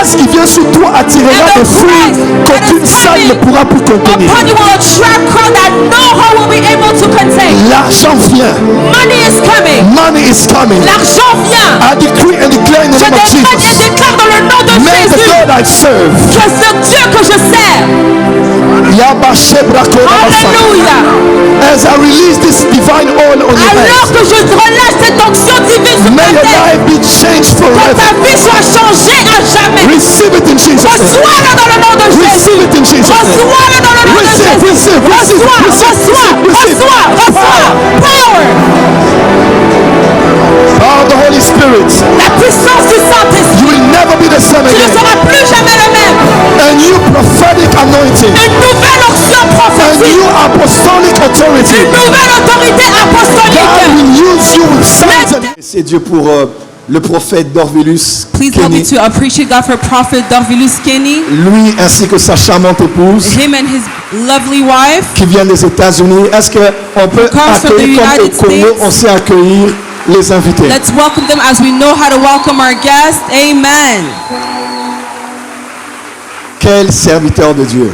grâce qui vient sur toi attirera des fruits qu'aucune salle ne pourra plus contenir. upon you will attract crowd that no heart will be able to contain. L'argent vient. Money is coming. Money is coming. L'argent vient. I decree and declare in the Je name of décrète et Jesus. déclare dans le nom de May the Jésus God I serve. que ce Dieu que je sers, alléluia, As I release this divine oil on your alors head, que je relâche cette onction divine sur may ta your tête, life be changed que forever. ta vie soit changée à jamais. Receive it in Jesus' name. Reçois-le dans le nom de Jésus. Receive it in Jesus' name. Reçois-le dans le nom de Receive, Jésus. receive, receive, Reçois. Power. By the Holy Spirit, La puissance du you Saint-Esprit. will never be the same Tu ne again. seras plus jamais le même. A new prophetic anointing, Une nouvelle onction a prophétique. new apostolic authority. Une nouvelle autorité God apostolique. will use you with signs and... C'est Dieu pour le prophète Dorvilus Please help me Kenny, to appreciate God for Prophet Dorvilus Kenny, lui ainsi que sa charmante épouse him and his lovely wife. qui vient des États-Unis. Est-ce qu'on peut Comes from the accueillir comme au United Congo, States. on sait accueillir les invités? Let's welcome them as we know how to welcome our guests. Amen. Quel serviteur de Dieu.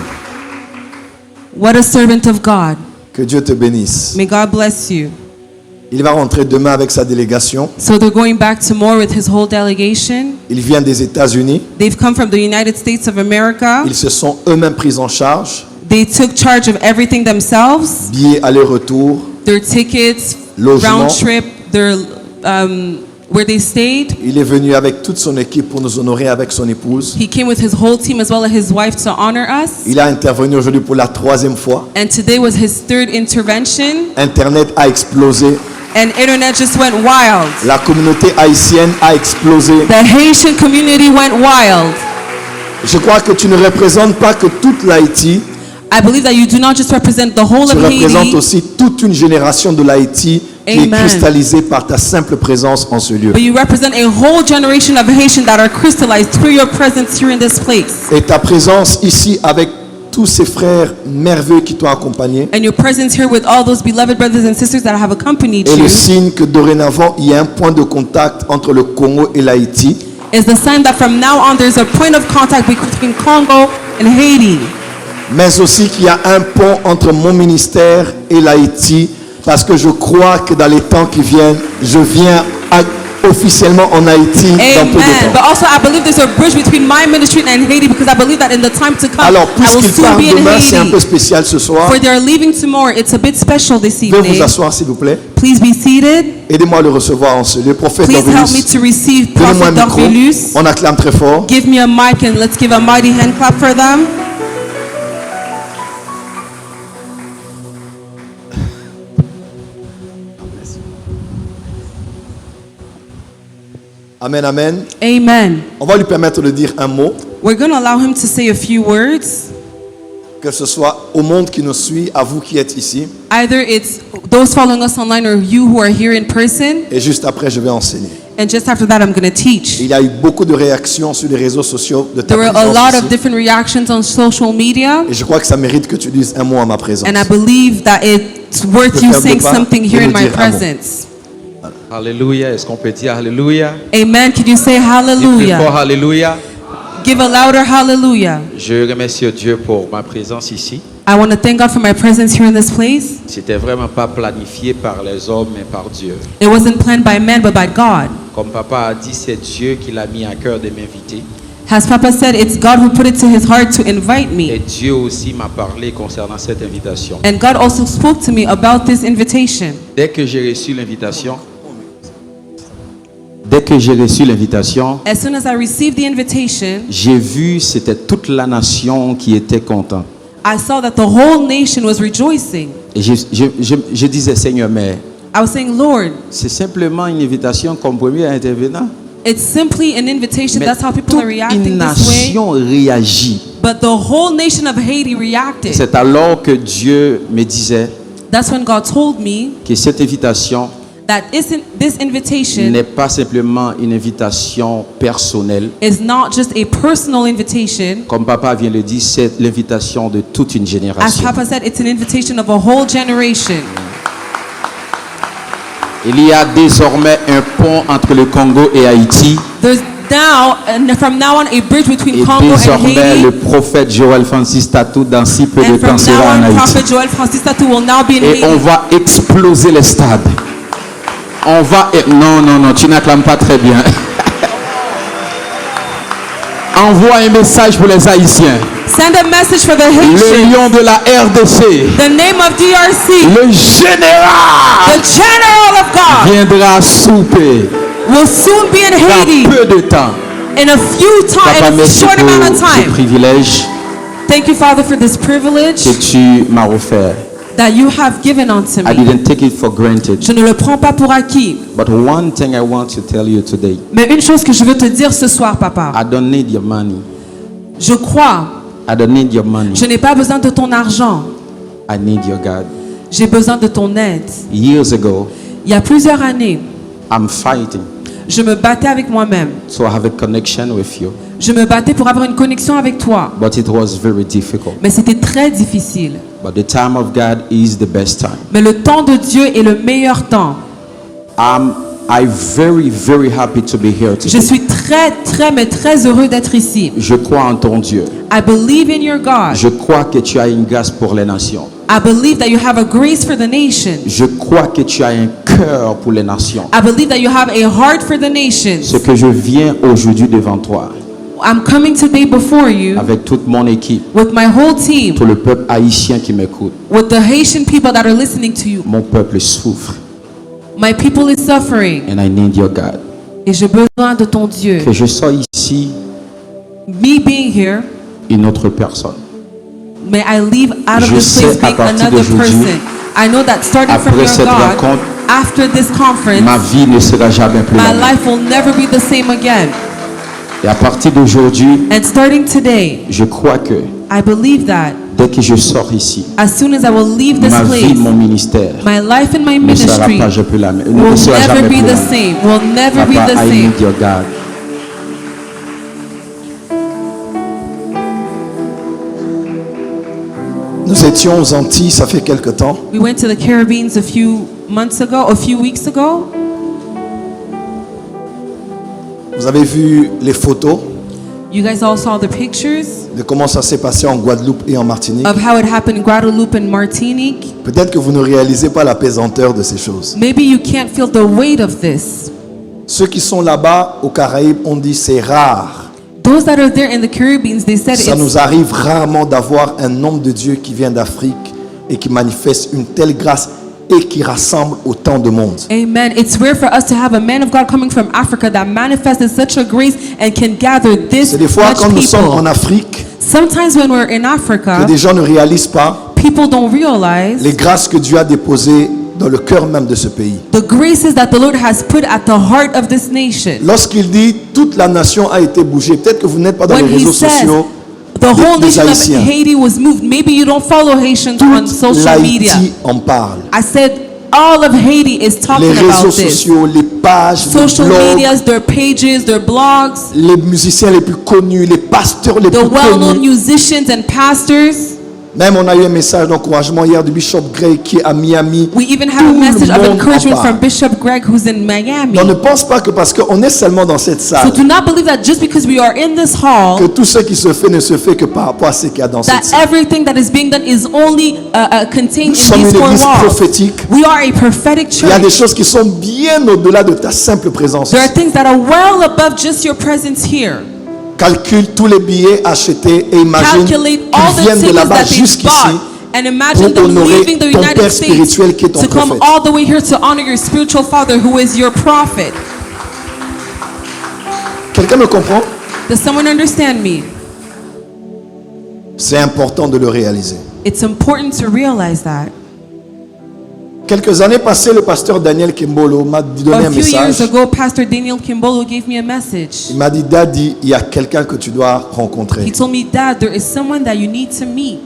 What a servant of God. Que Dieu te bénisse. May God bless you. Il va rentrer demain avec sa délégation. So they're going back tomorrow with his whole delegation. Il vient des États-Unis. They've come from the United States of America. Ils se sont eux-mêmes pris en charge. They took charge of everything themselves. Billets aller-retour, Their tickets, Logement. round trip, their where they stayed. il est venu avec toute son équipe pour nous honorer avec son épouse. He came with his whole team as well as his wife to honor us. Il a intervenu aujourd'hui pour la 3e fois. And today was his third intervention. Internet a explosé. And internet just went wild. La communauté haïtienne a explosé. The Haitian community went wild. Je crois que tu ne représentes pas que toute l'Haïti, I believe that you do not just represent the whole tu of représentes Haiti, aussi toute une génération de l'Haïti qui est Amen. cristallisée par ta simple présence en ce lieu. but you represent a whole generation of Haitians that are crystallized through your presence here in this place. Et ta présence ici avec tous ces frères merveilleux qui t'ont accompagné And your presence here with all those beloved brothers and sisters that have accompanied est you le signe que dorénavant il y a un point de contact entre le Congo et l'Haïti. is the sign that from now on there's a point of contact between Congo and Haiti. Mais aussi qu'il y a un pont entre mon ministère et l'Haïti, parce que je crois que dans les temps qui viennent, je viens officiellement en Haïti dans peu de Amen. But temps. also I believe there's a bridge between my ministry and Haiti because I believe that in the time to come Alors, I will puisqu'il soon part be in demain, c'est un peu Haiti. spécial ce soir. For they are leaving tomorrow, it's a bit special this Veuillez vous evening. asseoir s'il vous plaît. Please be seated. Aidez-moi à le recevoir en ce lieu. Prophète Please help me Dorvilus, to receive donnez-moi un Prophet micro. Dorvilus. On acclame très fort. Give me a mic and let's give a mighty hand clap for them. Amen, amen. Amen. On va lui permettre de dire un mot, We're going to allow him to say a few words. que ce soit au monde qui nous suit, à vous qui êtes ici. Either it's those following us online or you who are here in person. Et juste après, je vais enseigner. And just after that, I'm going to teach. Il y a eu beaucoup de réactions sur les réseaux sociaux de ta There were a présence lot ici. of different reactions on social media. Et je crois que ça mérite que tu dises un mot à ma présence. And I believe that it's worth Je peux you faire saying deux pas something et here in nous my dire un mot. presence. Alléluia. Est-ce qu'on peut dire Alléluia? Amen. Can you say Dis plus fort hallelujah? Alléluia. Give a louder hallelujah. Je remercie Dieu pour ma présence ici. I want to thank God for my presence here in this place. C'était vraiment pas planifié par les hommes, mais par Dieu. It wasn't planned by man, but by God. Comme papa a dit, c'est Dieu qui l'a mis à cœur de m'inviter. As Papa said, it's God who put it to his heart to invite Et me. Dieu aussi m'a parlé concernant cette invitation. And God also spoke to me about this invitation. Dès que j'ai reçu l'invitation, As soon as I received the invitation, j'ai vu c'était toute la nation qui était contente. I saw that the whole nation was rejoicing. Et je disais, Seigneur, mais I was saying, Lord, c'est simplement une invitation comme premier intervenant. it's simply an invitation. Mais That's how people toute are une reacting this way. nation réagit. But the whole nation of Haiti reacted. C'est alors que Dieu me disait That's when God told me que cette invitation that this invitation n'est pas simplement une invitation personnelle. is not just a personal invitation. Comme papa vient le dire, c'est l'invitation de toute une As génération. Papa said, it's an invitation of a whole generation. Il y a désormais un pont entre le Congo et Haïti. now, and from now on, a bridge between Et Congo and désormais, Haiti. le prophète Joël Francis Tatou, dans si peu de And temps, from sera en now on, Haïti. Prophet Joel Francis Tatou will now be in Et on Haiti. va exploser les stades. On va... Non, non, non, tu n'acclames pas très bien. Envoie un message pour les Haïtiens. Send a message for the Le Haitians. lion de la RDC, The name of DRC, le général, the general of God, viendra souper will soon be in dans Haiti peu de temps. in a few Papa, time, in a merci short amount of pour ce time. privilège Thank you, Father, for this privilege que tu m'as offert. that you have given unto I me. didn't take it for granted. Je ne le prends pas pour acquis. But one thing I want to tell you today, Mais une chose que je veux te dire ce soir, papa, I don't need your money. je crois, I don't need your money. je n'ai pas besoin de ton argent, I need your God. j'ai besoin de ton aide. Years ago, Il y a plusieurs années, I'm fighting. je me battais avec moi-même. So I have a connection with you. Je me battais pour avoir une connexion avec toi. But it was very difficult. Mais c'était très difficile. But the time of God is the best time. Mais le temps de Dieu est le meilleur temps. I'm very happy to be here Je today. suis très heureux d'être ici. Je crois en ton Dieu. I believe in your God. Je crois que tu as une grâce pour les nations. I believe that you have a grace for the nation. Je crois que tu as un cœur pour les nations. I believe that you have a heart for the nations. Ce que je viens aujourd'hui devant toi, I'm coming today before you avec toute mon équipe, with my whole team, tout le peuple haïtien qui m'écoute. with the Haitian people that are listening to you. Mon peuple souffre. My people is suffering. And I need your God. Et j'ai besoin de ton Dieu. Que je sois ici Me being here, une autre personne. may I leave out of Je this place sais à being partir another d'aujourd'hui, person. I know that starting from après your cette God, rencontre, after this conference, Ma vie ne sera jamais plus la my même. life will never be the same again. Et à partir d'aujourd'hui, And starting today, je crois que I believe that dès que je sors ici, as soon as I will leave this ma vie, place, mon ministère my life and my ne sera ministry pas jamais la même. will Ne sera never jamais be plus the la même. same. Will never be Papa, the I same. need your God. Nous étions aux Antilles, ça fait quelque temps. We went to the Caribbean a few weeks ago. Vous avez vu les photos You guys all saw the pictures de comment ça s'est passé en Guadeloupe et en Martinique. of how it happened in Guadeloupe and Martinique. Peut-être que vous ne réalisez pas la pesanteur de ces choses. Maybe you can't feel the weight of this. Ceux qui sont là-bas aux Caraïbes ont dit c'est rare. Those that are there in the Caribbean, they said Ça it's, nous arrive rarement d'avoir un homme de Dieu qui vient d'Afrique et qui manifeste une telle grâce et qui rassemble autant de monde. amen. It's rare for us to have a man of God coming from Africa that manifested such a grace and can gather this C'est des fois much quand nous sommes en people. Afrique Sometimes when we're in que Africa, des gens ne réalisent pas people don't realize les grâces que Dieu a déposées dans le cœur même de ce pays. the graces that the Lord has put at the heart of this nation. Lorsqu'il dit toute la nation a été bougée, peut-être que vous n'êtes pas dans When les he réseaux says sociaux, the whole des nation of Haïtiens. Haiti was moved, maybe you don't follow Haitians on toute social media. l'Haïti en parle. I said all of Haiti is Les talking réseaux about this. sociaux, les pages, les Social blogs, medias, their pages, their blogs, les musiciens les plus connus, les pasteurs les the plus well-known connus. musicians and pastors. Même on a eu un message d'encouragement hier du Bishop Gray qui est à Miami. We even have Tout a le message of monde en encouragement parle. from Bishop Greg who's in Miami. On ne pense pas que parce qu'on est seulement dans cette So salle, do not believe that just because we are in this que hall, tout ce qui se fait ne se fait que par rapport à ce qu'il y a dans cette that salle. everything that is being done is only contained Nous in sommes these une four église walls. prophétique. We are a prophetic Il y a des church. choses qui sont bien au-delà de ta simple présence. There are things that are well above just your presence here. Calcule tous les billets achetés et imagine Calculate all qu'ils the viennent de tickets là-bas that they jusqu'ici bought and imagine pour them honorer leaving the ton United père States spirituel qui est ton to come prophète. all the way here to honor your spiritual father who is your prophet. Quelqu'un me comprend? Does someone understand me? C'est important de le réaliser. It's important to realize that. Quelques années passées, le pasteur Daniel Kimbolo m'a donné A un few years message. ago, Pastor Daniel Kimbolo gave me a message. Il m'a dit, Daddy, il y a quelqu'un que tu dois He rencontrer. told me, Dad, there is someone that you need to meet.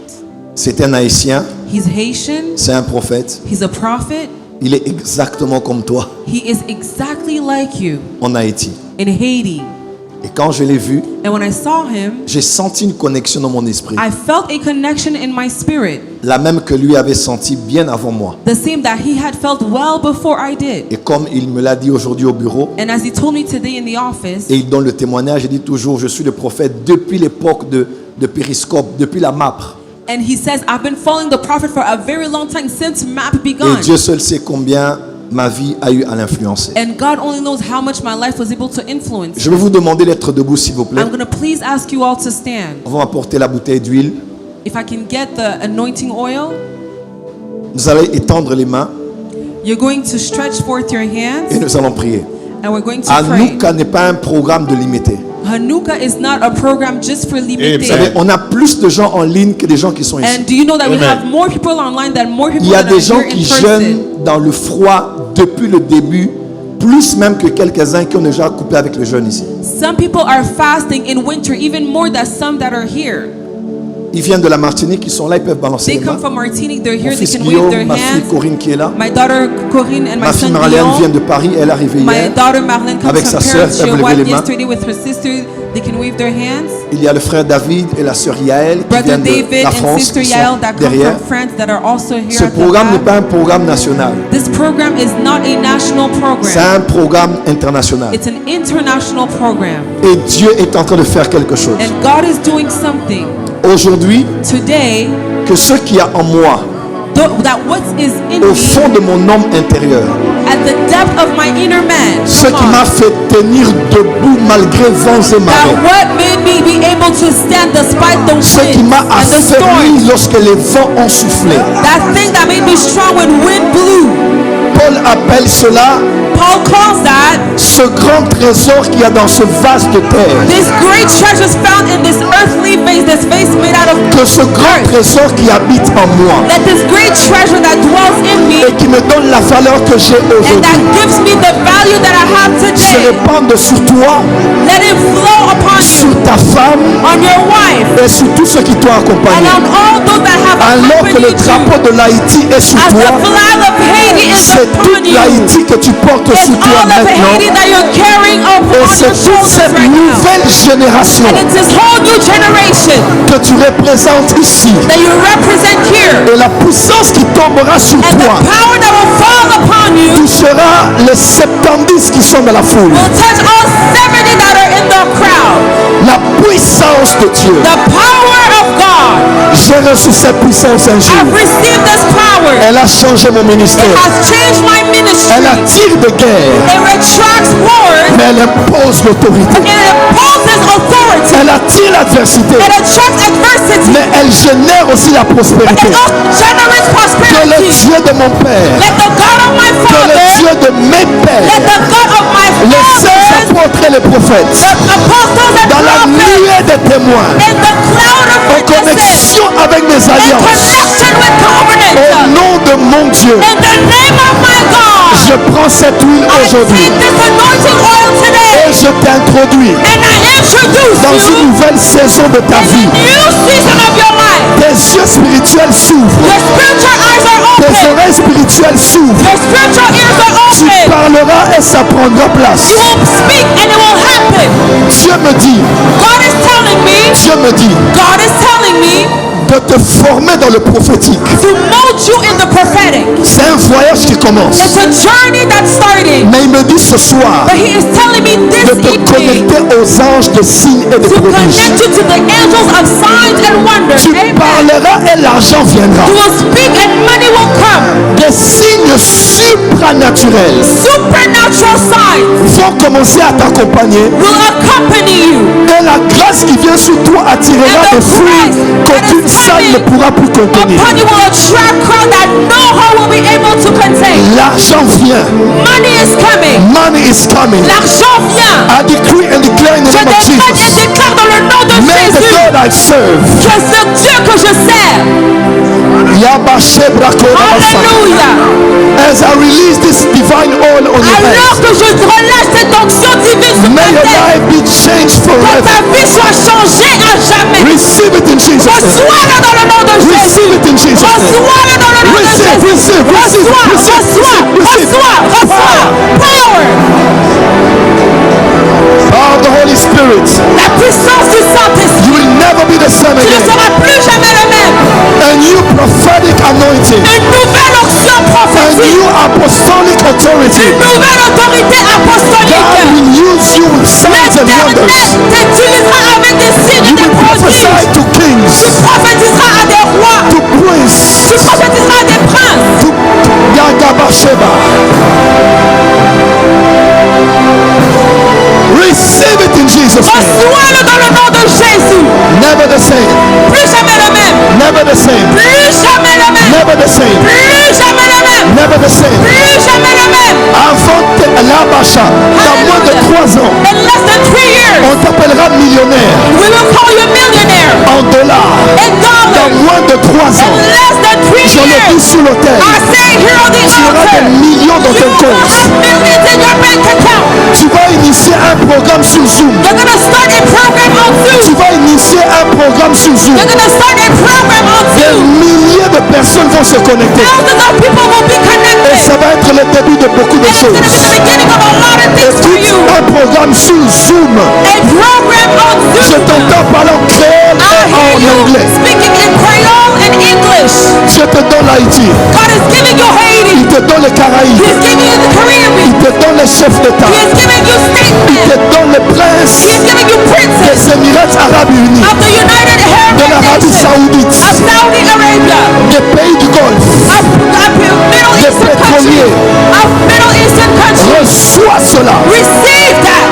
C'est un Haïtien, He's Haitian. c'est un prophète. He's a prophet. Il est exactement comme toi He is exactly like you en Haïti. in Haiti. Et quand je l'ai vu, And when I saw him, j'ai senti une connexion dans mon esprit. I felt a connection in my spirit, La même que lui avait senti bien avant moi. the same that he had felt well before I did. Et comme il me l'a dit aujourd'hui au bureau, And as he told me today in the office, et il donne le témoignage, il dit toujours, je suis le prophète depuis l'époque de Périscope, depuis la MAP. and he says, I've been following the prophet for a very long time since MAP Et begun. Dieu seul sait combien ma vie a eu à l'influencer. And God only knows how much my life was able to influence. Je vais vous demander d'être debout, s'il vous plaît. I'm going to please ask you all to stand. On va apporter la bouteille d'huile. If I can get the anointing oil, Nous allons étendre les mains you're going to stretch forth your et hands nous allons prier. and we're going to pray. Hanouka n'est pas un programme de limité. Hanukkah is not a program just for Vous limited. savez, on a plus de gens en ligne que des gens qui sont ici. And do you know that we Amen. have more people online than more people Il y a that are des gens here in qui person? jeûnent dans le froid depuis le début, plus même que quelques-uns qui ont déjà coupé avec le jeûne ici. Some people are fasting in winter, even more than some that are here. Ils viennent de la Martinique, ils sont là, ils peuvent balancer They les come mains. from Martinique, they're Mon here, they fils can wave their Guillaume, ma fille hands. Corinne qui est là. My daughter Corinne and my Ma fille son Marlène vient Guillaume. de Paris, elle est arrivée My hier. daughter Marlene comes Avec from sa sœur, Paris. She elle peut lever arrived les mains. yesterday with her sister. They can wave their hands. Il y a le frère David et la sœur Yael qui Brother viennent de David la and France, Sister qui Yael sont that come derrière. from France that are also here Ce at the programme n'est back. pas un programme national, This program is not a national c'est program. un programme international. It's an international program. Et Dieu est en train de faire quelque chose. And God is doing something Aujourd'hui, today que ce qu'il y a en moi, that what is in au me, fond de mon homme intérieur, at the depth of my inner man, ce come qui on, m'a fait tenir debout malgré vents et that marées, what made me be able to stand despite the ce qui winds m'a and the affaibli storms, lorsque les vents ont soufflé. that thing that made me strong when wind blew. Paul appelle cela Paul calls that ce grand trésor qu'il y a dans ce vase de terre. this great treasures found in this earthly vase, this vase made out of Que ce grand trésor qui habite en moi that this great treasure that dwells in me et qui me donne la valeur que j'ai and that aujourd'hui gives me the value that I have se today. répande sur toi, Let it flow upon sur you, ta femme on your wife, et sur tous ceux qui t'ont and accompagné. on all those that have Alors que le accompanied you. drapeau de l'Haïti est sur As the toi, flag of Haiti is c'est upon toute you, l'Haïti que tu portes it's sur toi all of Haiti maintenant. that you're carrying on Et your c'est toute shoulders cette right now. nouvelle génération And it's this whole new generation que tu représentes ici. that you represent here. Et la puissance qui tombera sur And the toi power that will fall upon you touchera les 70 qui sont dans la foule. will touch all 70 that are in the crowd. La puissance de Dieu. The power of God. J'ai reçu cette puissance un jour. I've received this power. Elle a changé mon ministère. It has changed my ministry. Elle attire de guerre, It retracts wars. mais elle impose l'autorité. It imposes authority. Elle attire l'adversité, It attracts adversity. mais elle génère aussi la prospérité. It generates Que le prosperity. Dieu de mon Père, Let the God of my que le father, Dieu de mes let pères, the God of my les saints fathers, apôtres et les prophètes, the apostles and dans la prophets, nuée des témoins, in the cloud of en witnesses, connexion avec mes in alliances, connection with au covenants, nom de mon Dieu, in the name of my God, je prends cette huile I aujourd'hui take this anointing oil et today, je t'introduis and I introduce dans une you nouvelle saison de ta in vie. a new season of your life. Tes yeux spirituels s'ouvrent, Your spiritual eyes are tes open. oreilles spirituelles s'ouvrent. Your spiritual ears are Tu open. parleras et ça prendra place. You will speak and it will happen. Dieu me dit, God is telling me, Dieu me dit God is telling me de te former dans le prophétique. to mold you in the prophetic. C'est un voyage qui commence. It's a journey that's starting. Mais il me dit ce soir But he is telling me this de te evening connecter aux anges de signes et de to prodiges. connect you to the angels of signs and wonders. Tu Amen. parleras et l'argent viendra. You will speak and money will come. Des signes supranaturels Supernatural signs vont commencer à t'accompagner. will accompany you. Et la grâce qui vient sur toi attirera And des the fruits grace qu'aucune that is salle ne coming pourra plus contenir. upon you will attract crowd that no heart will be able to contain. L'argent vient. Money is coming. Money is coming. L'argent vient. I decree and declare in the Je name of décrète et Jesus. déclare dans le nom de May the Jésus God I serve. que ce Dieu que je sers, Alléluia, As I release this divine oil on your alors head, que je relâche cette onction divine sur may ta your tête, life be changed que forever. ta vie soit changée à jamais. Receive it in Jesus' name. Reçois-le dans le nom de Jésus. Receive it in Jesus' name. Reçois-le dans le nom de Receive, Jésus. receive, receive, Reçois, receive, reçois, receive, reçois, reçois. Power. Oh, the Holy Spirit Spirit. La puissance du Saint-Esprit. You will never be the same Tu ne again. seras plus jamais le même. A new prophetic anointing. Une nouvelle onction A prophétique. new apostolic authority. Une nouvelle autorité God apostolique. will use you with signs and L'Éternel wonders. t'utilisera avec des signes et You des will prophesy prodiges. to Tu kings, prophétiseras à des rois. to princes, Tu prophétiseras à des princes. to Yagabasheba. Receive it in Jesus' name. Reçois-le dans le nom de Jésus. Never the same. Plus jamais le même. Never the same. Plus jamais le même. Never the same. Plus jamais le même. Never the same. Plus jamais le même. Avant l'Abacha, dans moins de 3 ans, In less than 3 years, on t'appellera millionnaire we will call you millionaire. en dollars. In Dans dollars. moins de 3 In ans, less than 3 je le dis years. sous l'autel. I say here on the Tu auras altar. des millions dans You ton will compte. have millions in your bank account. Tu vas initier un programme sur Zoom. You're going to start a program on Tu Zoom. vas initier un programme sur Zoom. You're going to start a program on Des Zoom. milliers de personnes vont se connecter. Thousands of people will be Et connected. ça va être le début de beaucoup de And it's going to be choses. the beginning of a lot of Et things for tout you. un programme sur Zoom. A program on Je Zoom. t'entends parler en créole I et hear en you anglais. speaking in Creole and English. Je te donne l'Haïti. God is giving you Haiti. Il te donne les He Caraïbes. is giving you the Caribbean. Il te donne les chefs d'État. He is giving you Il te statesmen. donne les princes He is giving you princes des Émirats Arabes Unis, of the United de Arab l'Arabie Nations, Saoudite, of Saudi Arabia, des pays du Golfe. of Middle Des Eastern pétroliers. countries, of Middle Eastern countries. Reçois cela. Receive that.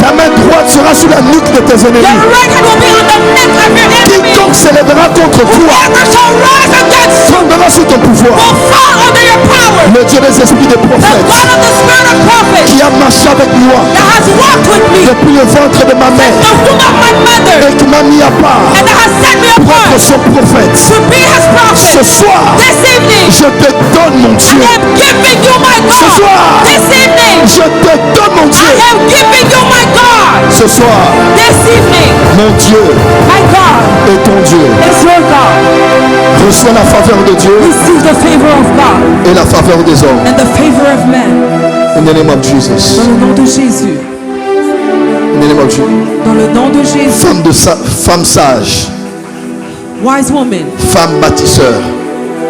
Ta main droite sera sur la nuque de tes Your ennemis. right hand will be on the neck of your enemy. Quiconque s'élèvera contre toi Whoever shall rise against you tombera sous ton pouvoir. will fall under your power. Le Dieu des esprits des The prophètes God of the spirit of prophets qui a marché avec moi that has walked with me, depuis le ventre de ma mère the womb of my mother, et qui m'a mis à part and that has set me pour être apart son prophète. to be his Ce prophet. soir, This evening, je te donne mon Dieu. I am giving you my Ce God. soir, This evening, je te donne mon Dieu. I am giving you my God. Ce soir, This evening, mon Dieu my God est ton Dieu. is your God. Reçois la faveur de Dieu Receive the favor of God et la faveur des hommes. and the favor of men. In the name of Jesus. Dans le nom de Jésus. In the name of Jesus. Dans le nom de Jésus. Femme sage, Wise woman, femme bâtisseur,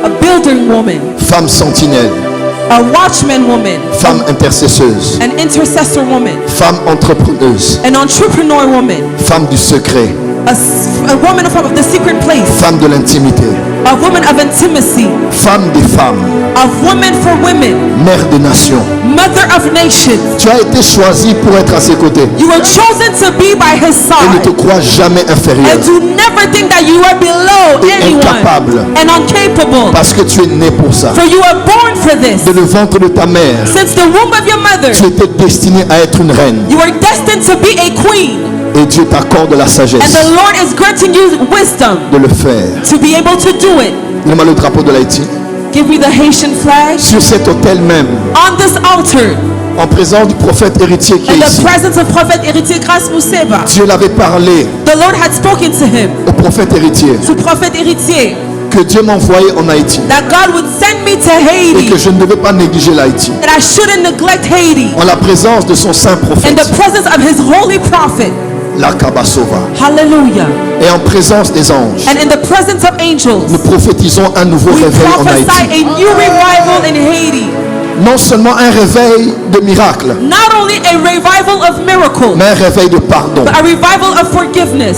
a building woman, femme sentinelle, a watchman woman, femme intercesseuse, an intercessor woman, femme entrepreneuse, an entrepreneur woman, femme du secret, a woman of the secret place, femme de l'intimité, a woman of intimacy, femme des femmes, a woman for women, mère des nations. mother of nations. Tu as été choisi pour être à ses côtés You were chosen to be by his et ne te side. crois jamais inférieur And do never think that you are below Et anyone incapable. and incapable. parce que tu es né pour ça. For you were born for this. De le ventre de ta mère, Since the womb of your mother, tu étais destiné à être une reine you were destined to be a queen. et Dieu t'accorde la And sagesse the Lord is granting you wisdom de le faire. to be able to do it. Donne-moi le drapeau de l'Haïti. Give me the Haitian flag Sur cet autel même, on this altar en présence du prophète héritier qui est in the ici, presence of Prophet Héritier Grace Mousseba. Dieu l'avait parlé The Lord had spoken to him, au prophète héritier to Prophet Héritier, que Dieu m'envoyait en Haïti that God would send me to et Haiti, que je ne devais pas négliger l'Haïti. that I shouldn't neglect Haiti, En la présence de son saint in prophète, the presence of his holy prophet. la Kabasova, Hallelujah. et en présence des anges. And in the presence of angels, Nous prophétisons un nouveau we réveil en prophesy Haïti. a new revival in Haiti. Non seulement un réveil de miracle, Not only a revival of miracles, mais un réveil de pardon. but a revival of forgiveness,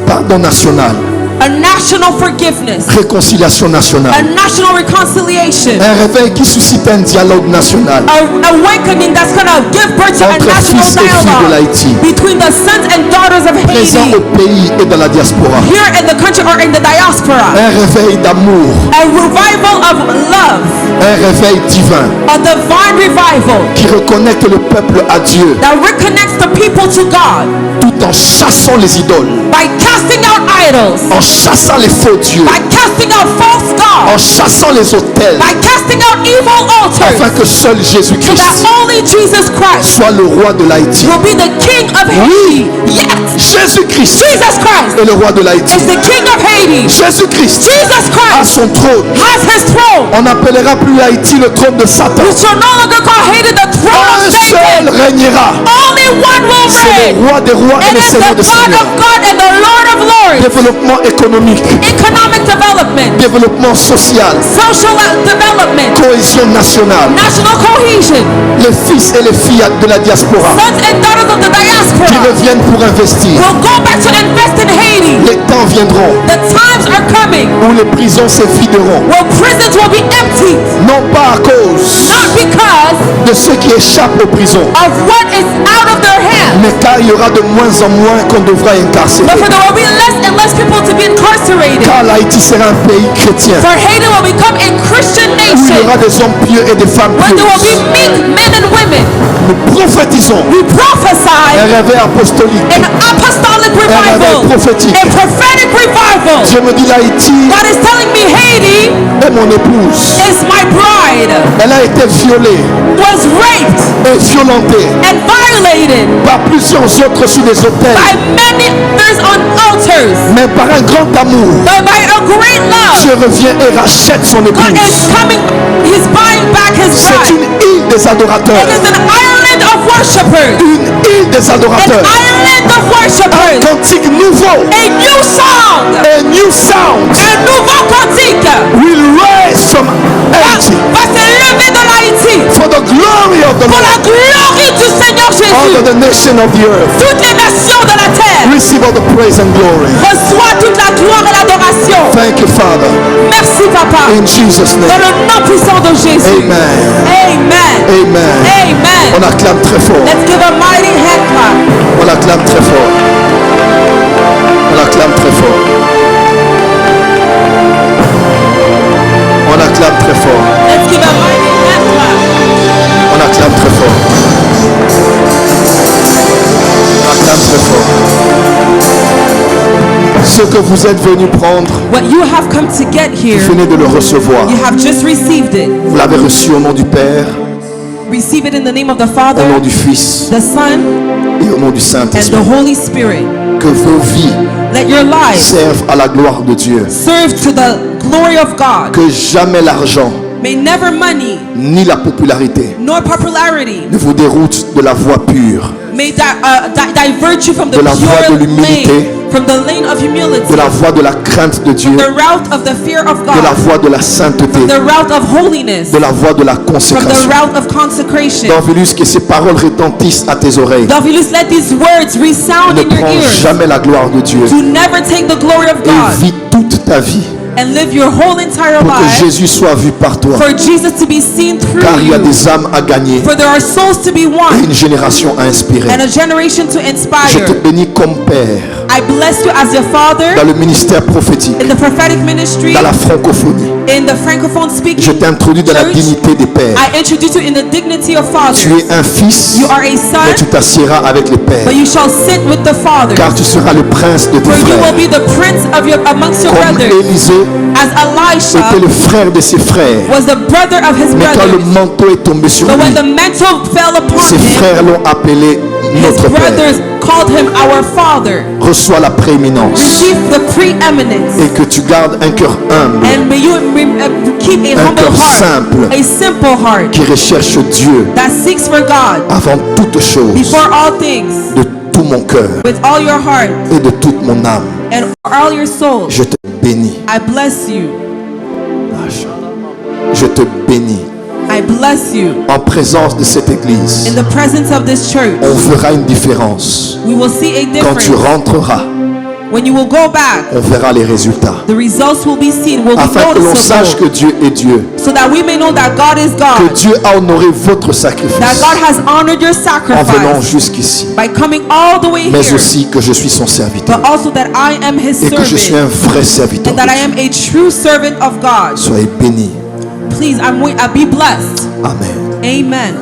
Pardon national, a national forgiveness, réconciliation a nationale. national reconciliation, Un réveil qui suscite un dialogue national an awakening that's going to give birth to a entre national fils et filles de dialogue l'Haïti, between the sons and daughters of présents Haiti, au pays et dans la diaspora. here in the country or in the diaspora. Un réveil d'amour, A revival of love, un réveil divin a divine revival qui reconnecte le peuple à Dieu that reconnects the people to God tout en chassant les idoles, by casting out idols, en chassant les faux dieux, by casting out false en gods, chassant les autels, by casting out evil afin altars, que seul so Jésus-Christ that only Jesus Christ soit le roi de l'Haïti. will be the king of Haiti. Yes, Jésus-Christ Jesus Christ est le roi de l'Haïti. is the king of Haiti. Hades. Jésus-Christ Jesus a Christ son trône. has his throne. On n'appellera plus Haïti le trône de Satan. We shall no longer call Hades the throne Un of seul Satan. régnera. Only one will C'est le reign. roi des rois et It le is seigneur the des God seigneurs. of God and the Lord of Lords. Développement économique, Economic development, développement social, social development, cohésion nationale. national cohesion, Les fils et les filles de la diaspora sons and daughters of the qui diaspora reviennent pour investir. will go back to invest in Haiti. Les temps viendront The times are coming où les prisons se videront. where prisons will be emptied, Non pas à cause not because de ceux qui échappent aux prisons, of what is out of their hands, mais car il y aura de moins en moins qu'on devra incarcérer. but for there will be less and less people to be incarcerated. Car l'Haïti sera un pays chrétien For Haiti will become a Christian où il y nation aura des hommes pieux et des femmes where there will be pieuses. meek men and women. Nous prophétisons We prophesy un réveil apostolique, an apostolic un réveil revival, prophétique. a prophetic revival. Je me dis l'Haïti God is telling me Haiti est mon épouse. is my bride, Elle a été violée was raped et violentée and violated par plusieurs autres sur les autels, by many others on altars, mais par un grand amour, but by a great love. Dieu revient et rachète son God épouse. is coming, he's buying back his C'est bride. une île des adorateurs, It is an island of worshipers, une île des an adorateurs, island of un worshipers, cantique nouveau, a new song, a new sound un nouveau cantique will rise from Haiti va s'élever de l'Haïti for the glory of the pour la Lord. gloire du Seigneur All Jésus. of the nation of the earth Toutes les nations de la terre receive all the praise and glory. reçoivent toute la gloire et l'adoration. Thank you, Father, Merci, Papa. in Jesus' Dans name. le nom puissant de Jésus. Amen. Amen. Amen. Amen. On acclame très fort. Let's give a mighty hand clap. On acclame très fort. On acclame très fort. On acclame très fort. Let's give a mighty hand clap. On acclame très fort. On acclame très fort. Ce que vous êtes venus prendre, What you have come to get here, vous venez de le recevoir. you have just received it. Vous l'avez reçu au nom du Père, Receive it in the name of the au nom Father, du Fils the Son, et au nom du and the Saint-Esprit. Holy Spirit. Que vos vies Let your lives servent à la gloire de Dieu. serve to the glory of God. Que jamais l'argent May never money ni la popularité nor popularity ne vous déroutent de la voie pure, may divert you from the De la voie pure de l'humilité, lane, from the lane of humility, de la voie de la crainte de Dieu, the route of the fear of de la God, voie de la sainteté, the route of holiness, de la voie de la from the consécration. route of consecration. Dorvilus, que ces paroles retentissent à tes oreilles. Dorvilus, let these words resound Ne in your prends ears. jamais la gloire de Dieu To never take the glory of et God vis toute ta vie and live your whole entire pour que life Jésus soit vu par toi. for Jesus to be seen through Car il y a you. des âmes à gagner For there are souls to be et won une génération à inspirer. and a generation to Je te inspire. bénis comme Père I bless you as your father dans le ministère prophétique, in the prophetic ministry, dans la francophonie. in the francophone Je speaking t'introduis dans la church. dignité des pères. I introduce you in the dignity of fathers. Tu es un fils, You are a mais son, tu t'assieras avec les pères. but you shall sit with the fathers. Car tu seras le prince de tes For you will frères. be the prince of your amongst your Comme brothers. Élisée As Elisha était le frère de ses frères. was the brother of his Mais quand le brothers. manteau est tombé sur But when the lui, mantle fell upon ses him, frères l'ont appelé his notre Père. brothers called him our father. Reçois la prééminence Receive the preeminence. et que tu gardes un cœur humble And may you keep a Un humble cœur heart, simple. a simple heart qui recherche Dieu that seeks for God avant toute chose, before all things, de tout mon cœur with all your heart et de toute mon âme. and all your soul. Je te bénis. I bless you. Je te bénis. I bless you. En présence de cette église, In the presence of this church, on verra une différence. we will see a Quand tu difference. rentreras, When you will go back, on verra les résultats. the results will be seen, will be Afin que l'on sache noticeable, que Dieu est Dieu, so that we may know that God is que God, Dieu a honoré votre that sacrifice God has honored your en venant sacrifice jusqu'ici, by coming all the way mais here, aussi que je suis son serviteur but also that I am His et que je suis servant, un vrai serviteur. and that de I am Dieu. a true servant of God. Soyez bénis. Please, be blessed. Amen. Amen.